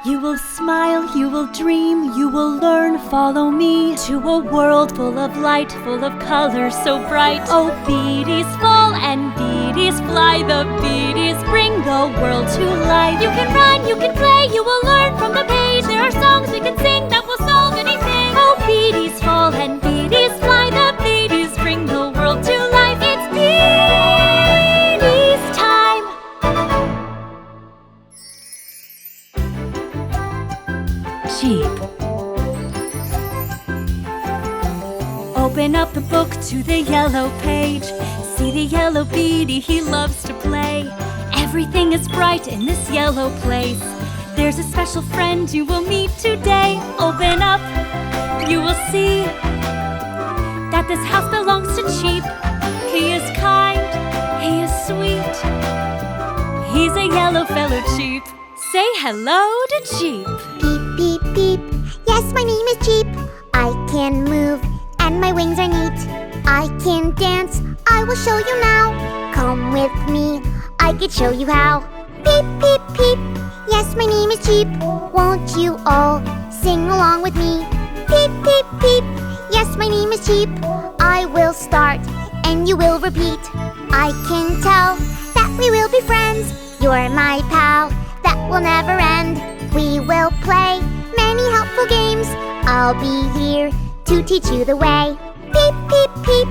You will smile, you will dream, you will learn, follow me to a world full of light, full of colors so bright. Oh, beadies fall and beadies fly, the beadies bring the world to life. You can run, you can play, you will learn from the page. There are songs we can sing that will solve anything. Oh, beadies fall and beadies fly, the beadies bring the world to life. It's Beadies time! Cheep. Open up the book to the yellow page. See the yellow beady, he loves to play. Everything is bright in this yellow place. There's a special friend you will meet today. Open up, you will see that this house belongs to Cheep. He is kind, he is sweet. He's a yellow fellow Cheep. Say hello to Cheep. Beep, beep, beep. Yes, my name is Cheep. I can move and my wings are neat. I can dance, I will show you now. Come with me, I could show you how. Beep, beep, beep. Yes, my name is Cheep. Won't you all sing along with me? Beep, beep, beep. Yes, my name is Cheep. I will start and you will repeat. I can tell that we will be friends. You're my pal, that will never end. We will play many helpful games. I'll be here to teach you the way. Beep, beep, beep.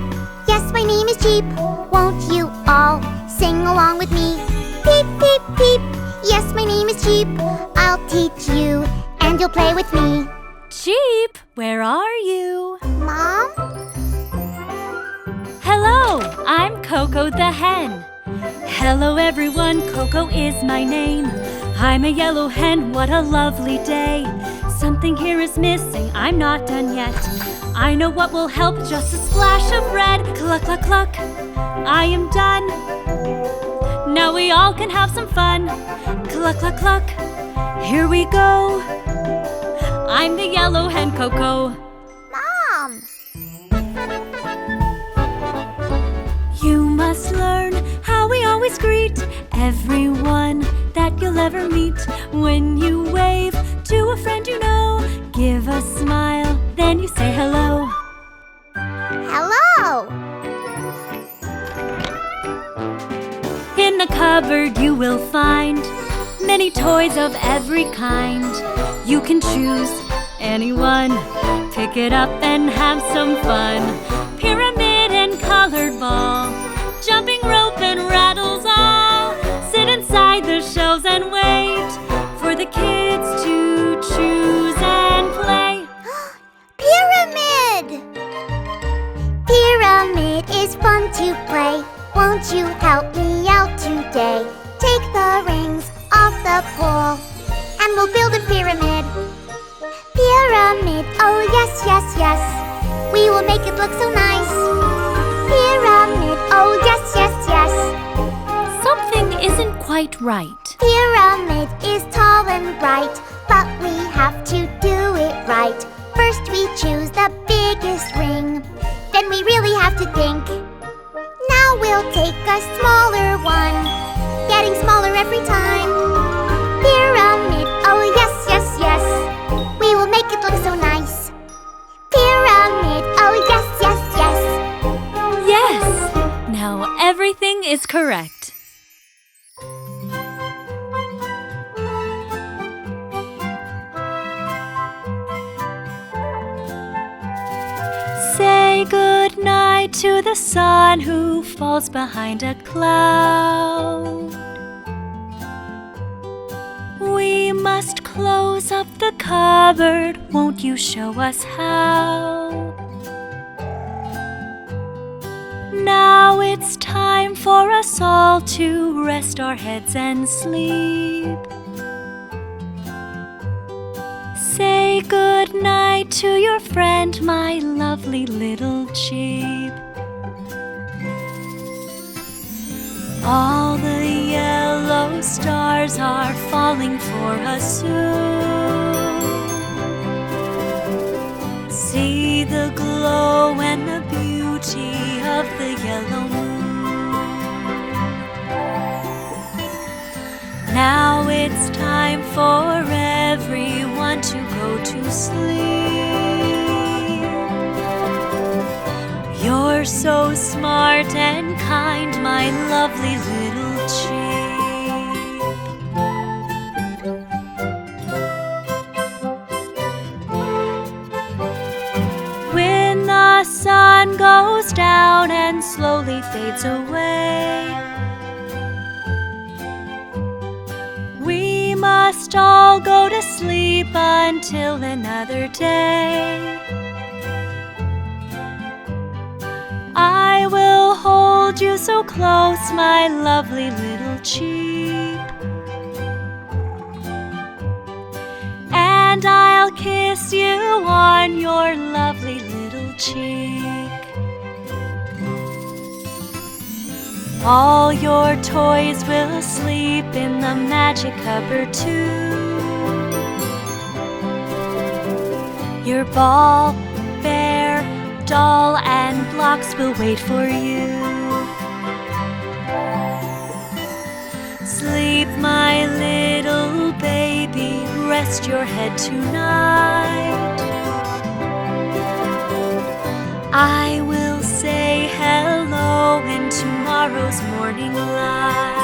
Yes, my name is Cheep. Won't you all sing along with me? Beep, beep, beep. Yes, my name is Cheep. I'll teach you and you'll play with me. Cheep, where are you? Mom? Hello, I'm Coco the Hen. Hello everyone, Coco is my name. I'm a yellow hen, what a lovely day. Something here is missing, I'm not done yet. I know what will help, just a splash of red. Cluck, cluck, cluck, I am done. Now we all can have some fun. Cluck, cluck, cluck, here we go. I'm the yellow hen, Coco. Mom! You must learn how we always greet everyone that you'll ever meet. When you wave to a friend you know, give a smile, then you say hello. Hello! In the cupboard you will find many toys of every kind. You can choose anyone, pick it up and have some fun. Pyramid and colored ball, jumping rope and rattles all. Sit inside the shelves and wait for the kids to choose and play. Pyramid! Pyramid is fun to play. Won't you help me out today? Take the rings off the pole and we'll build a pyramid. Pyramid, oh yes, yes, yes. We will make it look so nice. Pyramid, oh yes, yes, yes. Something isn't quite right. Pyramid is tall and bright, but we have to do it right. First we choose the biggest ring, then we really have to think. Now we'll take a smaller one, getting smaller every time. Pyramid, oh yes, yes, yes. We will make it look so nice. Pyramid, oh yes, yes, yes. Yes! Now everything is correct. Say good night to the sun who falls behind a cloud. We must close up the cupboard, won't you show us how? Now it's time for us all to rest our heads and sleep. Say good night to your friend, my lovely little Cheep. All the yellow stars are falling for us soon. See the glow and the beauty of the yellow moon. It's time for everyone to go to sleep. You're so smart and kind, my lovely little Cheep. When the sun goes down and slowly fades away, we must all go to sleep until another day. I will hold you so close, my lovely little Cheep, and I'll kiss you on your lovely little cheek. All your toys will sleep in the magic cupboard too. Your ball, bear, doll, and blocks will wait for you. Sleep, my little baby, rest your head tonight. I will say hello in tomorrow's morning light.